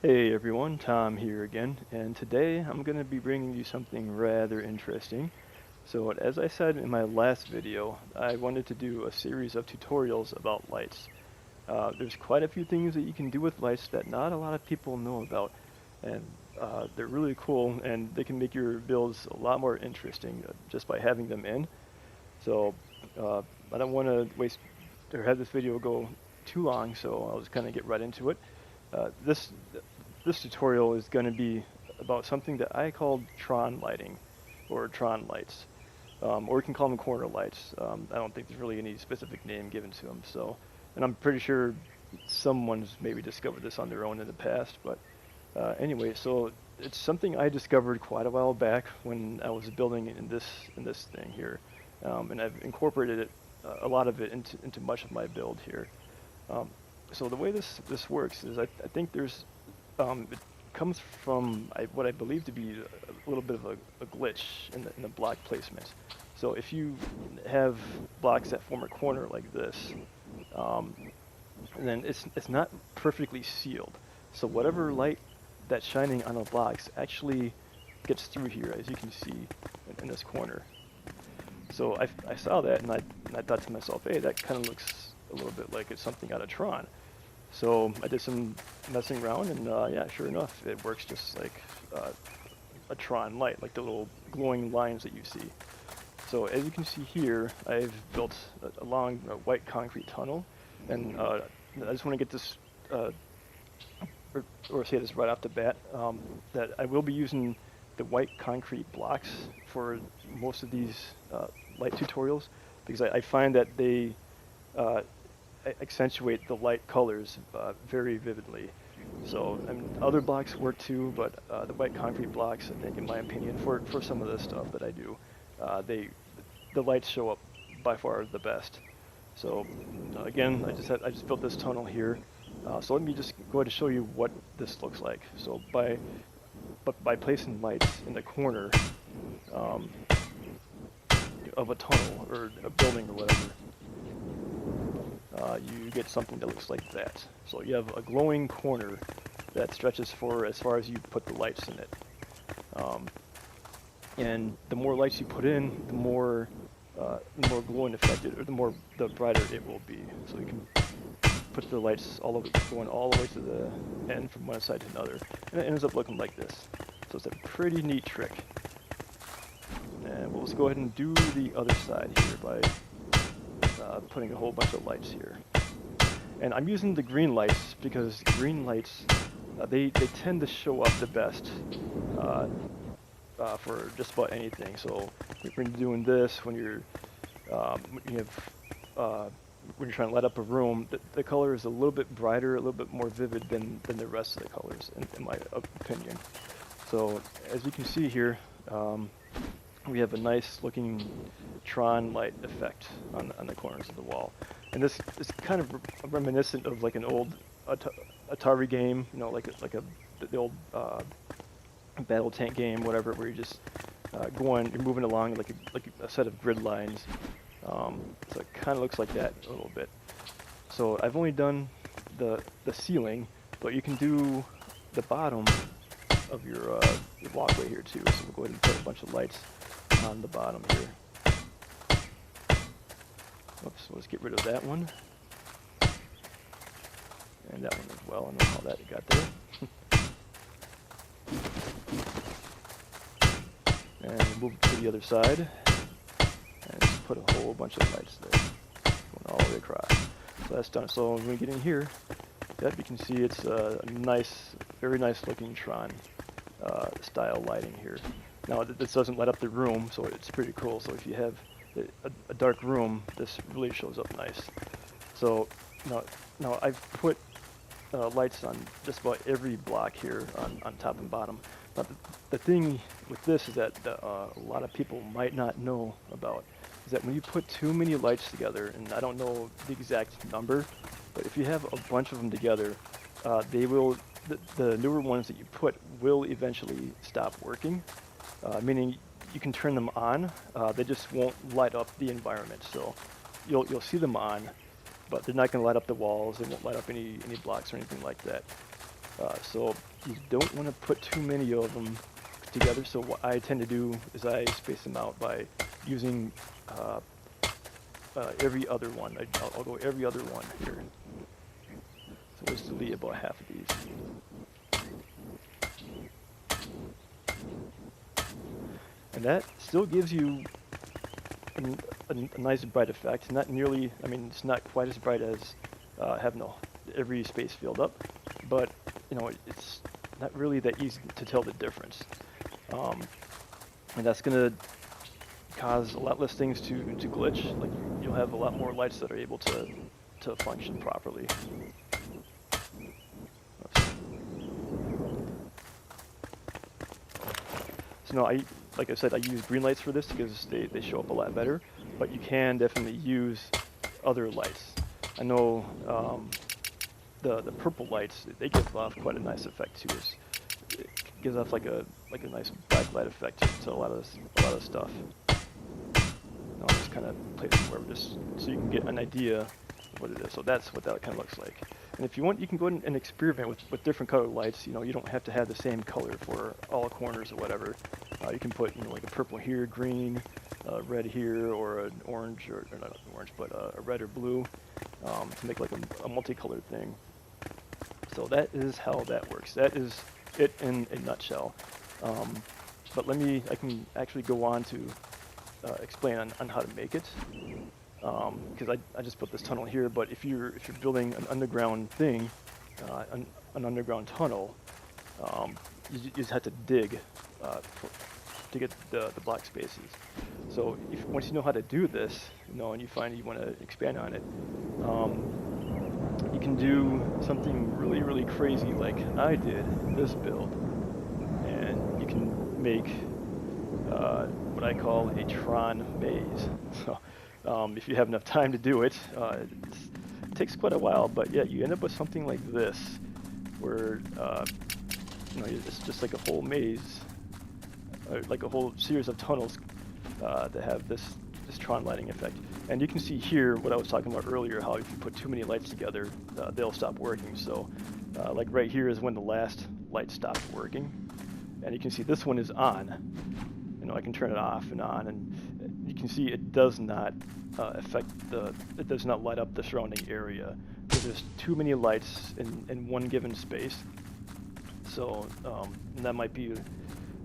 Hey everyone, Tom here again, and today I'm going to be bringing you something rather interesting. So, as I said in my last video, I wanted to do a series of tutorials about lights. There's quite a few things that you can do with lights that not a lot of people know about, and they're really cool, and they can make your builds a lot more interesting just by having them in. So, uh, I don't want to waste or have this video go too long, so I'll just kind of get right into it. Uh, this this tutorial is going to be about something that I called Tron lighting, or Tron lights, or you can call them corner lights. I don't think there's really any specific name given to them. So, and I'm pretty sure someone's maybe discovered this on their own in the past. But anyway, so it's something I discovered quite a while back when I was building in this thing here, and I've incorporated it a lot of it into much of my build here. Um, so the way this works is I think it comes from what I believe to be a little bit of a glitch in the block placement. So if you have blocks that form a corner like this, um, then it's not perfectly sealed. So whatever light that's shining on the blocks actually gets through here, as you can see in this corner. So I saw that and I thought to myself, hey, that kind of looks a little bit like it's something out of Tron. So I did some messing around, and yeah, sure enough, it works just like uh, a Tron light, like the little glowing lines that you see. So as you can see here, I've built a long white concrete tunnel, and I just want to get this, uh, or say this right off the bat, that I will be using the white concrete blocks for most of these light tutorials, because I find that they uh, accentuate the light colors very vividly. So, I mean, other blocks work too, but the white concrete blocks, I think, in my opinion, for some of the stuff that I do, they the lights show up by far the best. So, again, I just built this tunnel here. So let me just go ahead and show you what this looks like. So by placing lights in the corner um, of a tunnel or a building or whatever, you get something that looks like that. So you have a glowing corner that stretches for as far as you put the lights in it. Um, and the more lights you put in, the more glowing affected, or the brighter it will be. So you can put the lights all over, going all the way to the end from one side to another, and it ends up looking like this. So it's a pretty neat trick. And we'll just go ahead and do the other side here by putting a whole bunch of lights here. And I'm using the green lights because green lights, they tend to show up the best uh, for just about anything. So when you're doing this, when you have when you're trying to light up a room, the color is a little bit brighter, a little bit more vivid than the rest of the colors, in my opinion. So as you can see here, we have a nice looking Tron light effect on the corners of the wall. And this is kind of reminiscent of like an old Atari game, you know, the old battle tank game, whatever, where you just you're moving along like a set of grid lines. So it kind of looks like that a little bit. So I've only done the ceiling, but you can do the bottom of your walkway here too. So we'll go ahead and put a bunch of lights on the bottom here. Oops, let's get rid of that one. And that one as well. I don't know how that got there. And move to the other side. And just put a whole bunch of lights there. Going all the way across. So that's done. So when we get in here, yep, you can see it's a nice, very nice looking Tron style lighting here. Now this doesn't light up the room, so it's pretty cool. So if you have a dark room, this really shows up nice. So now I've put lights on just about every block here on top and bottom. Now the thing with this is that a lot of people might not know about is that when you put too many lights together, and I don't know the exact number, but if you have a bunch of them together, they will the newer ones that you put will eventually stop working. Meaning you can turn them on, they just won't light up the environment. So you'll see them on, but they're not going to light up the walls. They won't light up any blocks or anything like that. So you don't want to put too many of them together. So what I tend to do is I space them out by using every other one. I'll go every other one here. So let's delete about half of these. And that still gives you a nice bright effect. Not nearly, I mean, it's not quite as bright as having every space filled up, but you know, it's not really that easy to tell the difference. And that's going to cause a lot less things to glitch. Like you'll have a lot more lights that are able to function properly. So no, like I said, I use green lights for this because they show up a lot better, but you can definitely use other lights. I know the purple lights, they give off quite a nice effect too. It gives off like a nice backlight effect to a lot of stuff. I'll just kind of place it wherever, just so you can get an idea of what it is. So that's what that kind of looks like. And if you want, you can go ahead and experiment with different colored lights. You know, you don't have to have the same color for all corners or whatever. You can put, you know, like a purple here, green, red here, or an orange, or not orange, but a red or blue, to make like a multicolored thing. So that is how that works. That is it in a nutshell. But I can actually go on to explain on how to make it. Because I just put this tunnel here, but if you're building an underground thing, an underground tunnel, you just have to dig to get the block spaces. So once you know how to do this, you know, and you find you want to expand on it, you can do something really, really crazy like I did in this build, and you can make what I call a Tron maze. So if you have enough time to do it, it takes quite a while, but yeah, you end up with something like this, where you know, it's just like a whole maze, or like a whole series of tunnels that have this Tron lighting effect. And you can see here what I was talking about earlier, how if you put too many lights together, they'll stop working. So like right here is when the last light stopped working, and you can see this one is on. You know, I can turn it off and on, and you can see it does not it does not light up the surrounding area. There's just too many lights in one given space. So and that might be,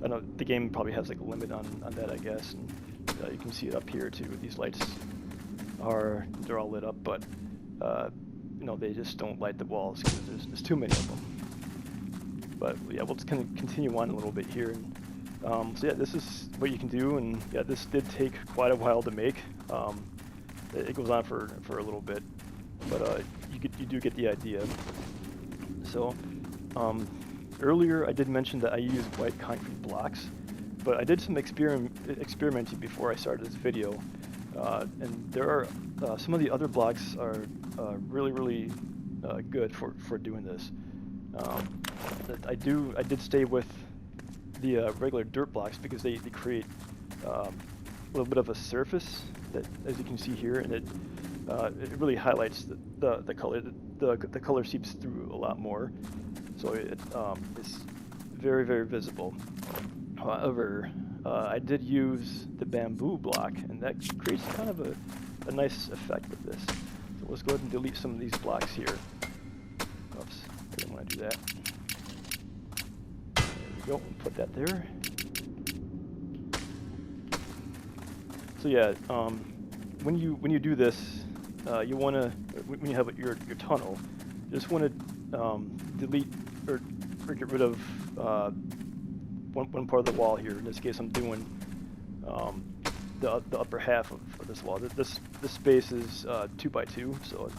I know the game probably has like a limit on that, I guess. And you can see it up here too. These lights they're all lit up, but you know, they just don't light the walls because there's too many of them. But yeah, we'll just kind of continue on a little bit here. And so yeah, this is what you can do, and yeah, this did take quite a while to make. It goes on for a little bit, but you do get the idea. So earlier I did mention that I use white concrete blocks, but I did some experimenting before I started this video, and there are some of the other blocks are really good for doing this. I did stay with the regular dirt blocks because they create a little bit of a surface that, as you can see here, and it really highlights the color. The color seeps through a lot more, so it's very visible. However, I did use the bamboo block, and that creates kind of a nice effect with this. So let's go ahead and delete some of these blocks here. Oops, I didn't want to do that. There we go, put that there. So yeah, when you do this, you want to, when you have your tunnel, you just want to delete or get rid of one part of the wall here. In this case, I'm doing the upper half of this wall. This space is 2 by 2, so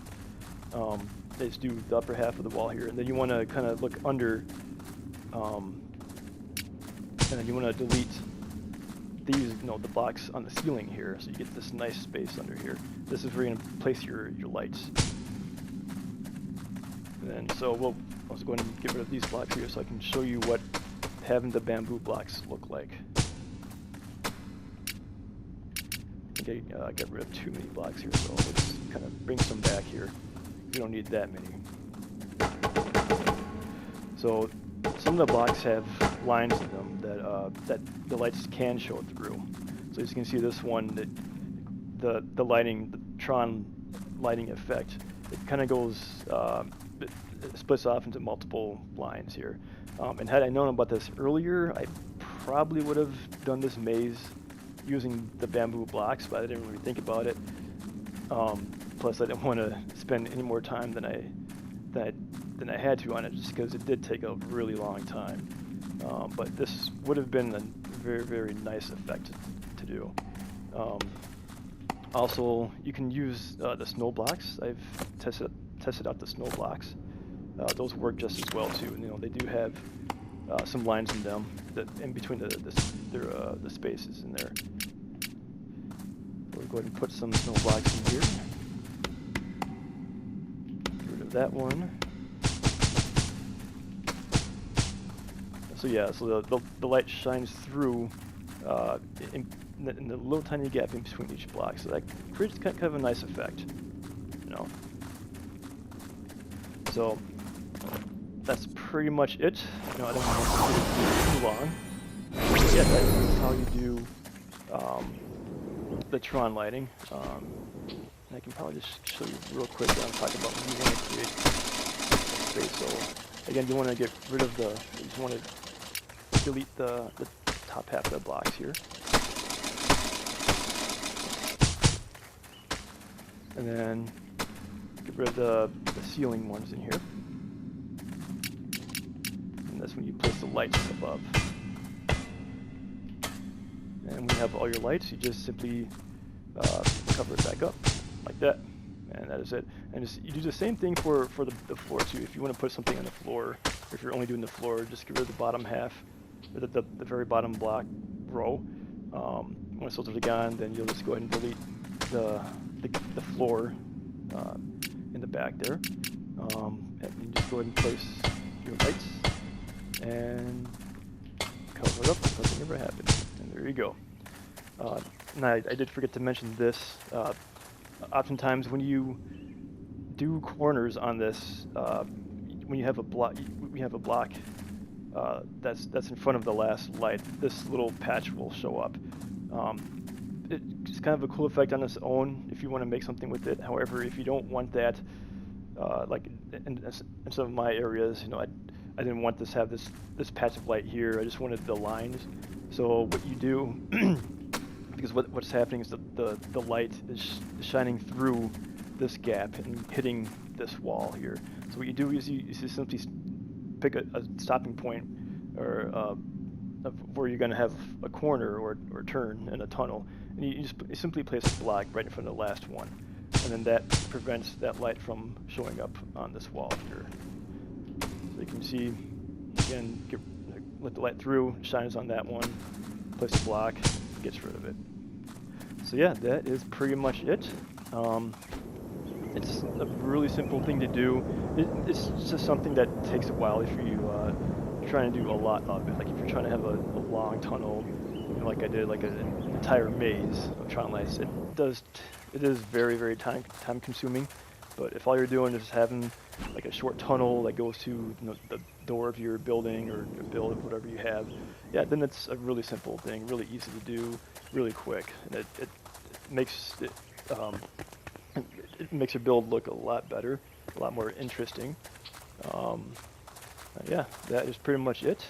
I just do the upper half of the wall here, and then you want to kind of look under, and then you want to delete these, you know, the blocks on the ceiling here, so you get this nice space under here. This is where you're going to place your lights. And so we'll also go ahead and get rid of these blocks here so I can show you what having the bamboo blocks look like. Okay, I got rid of too many blocks here, so let's kind of bring some back here. We don't need that many. So some of the blocks have lines in them that the lights can show through. So as you can see, this one, the lighting, the Tron lighting effect, it kind of goes, it splits off into multiple lines here. And had I known about this earlier, I probably would have done this maze using the bamboo blocks, but I didn't really think about it. Plus, I didn't want to spend any more time than I had to on it, just because it did take a really long time. But this would have been a very, very nice effect to do. Also, you can use the snow blocks. I've tested out the snow blocks. Those work just as well too. You know, they do have some lines in them that in between the spaces in there. So we'll go ahead and put some snow blocks in here. Get rid of that one. So yeah, so the light shines through in the little tiny gap in between each block, so that creates kind of a nice effect, you know. So that's pretty much it. You know, I don't want to do it too long. But yeah, that's how you do the Tron lighting. And I can probably just show you real quick what I'm talking about when you want to create space. So again, you want to get rid of you just want to delete the top half of the blocks here. And then get rid of the ceiling ones in here. And that's when you place the lights above. And when you have all your lights, you just simply cover it back up like that. And that is it. And you do the same thing for the floor too. If you want to put something on the floor, or if you're only doing the floor, just get rid of the bottom half, or the very bottom block row. Once those are gone, then you'll just go ahead and delete the floor in the back there. And you just go ahead and place your lights and cover it up like nothing ever happened. And there you go. Now I did forget to mention this. Oftentimes when you do corners on this, when you have a block, that's in front of the last light, this little patch will show up. It's kind of a cool effect on its own if you want to make something with it. However, if you don't want that, like in some of my areas, you know, I didn't want this to have this patch of light here. I just wanted the lines. So what you do, because what's happening is the light is shining through this gap and hitting this wall here. So what you do is you simply pick a stopping point, or of where you're going to have a corner or turn in a tunnel, and you simply place a block right in front of the last one, and then that prevents that light from showing up on this wall here. So you can see, again, let the light through, shines on that one, place a block, gets rid of it. So yeah, that is pretty much it. It's a really simple thing to do. It's just something that takes a while if you're trying to do a lot of it. Like if you're trying to have a long tunnel, you know, like I did, like an entire maze of Tron lights, it is very, very time consuming. But if all you're doing is having like a short tunnel that goes to, you know, the door of your building or your build, whatever you have, yeah, then it's a really simple thing, really easy to do, really quick, and it makes it makes your build look a lot better, a lot more interesting. Yeah, that is pretty much it.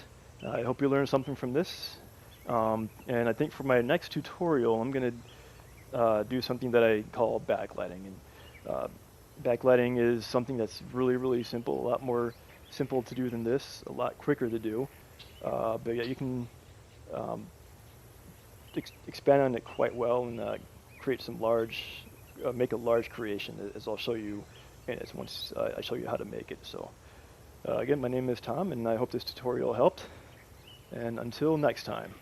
I hope you learned something from this. And I think for my next tutorial, I'm going to do something that I call backlighting. And backlighting is something that's really, really simple, a lot more simple to do than this, a lot quicker to do. But yeah, you can expand on it quite well and create some make a large creation, as I'll show you once I show you how to make it. So again, my name is Tom, and I hope this tutorial helped. And until next time.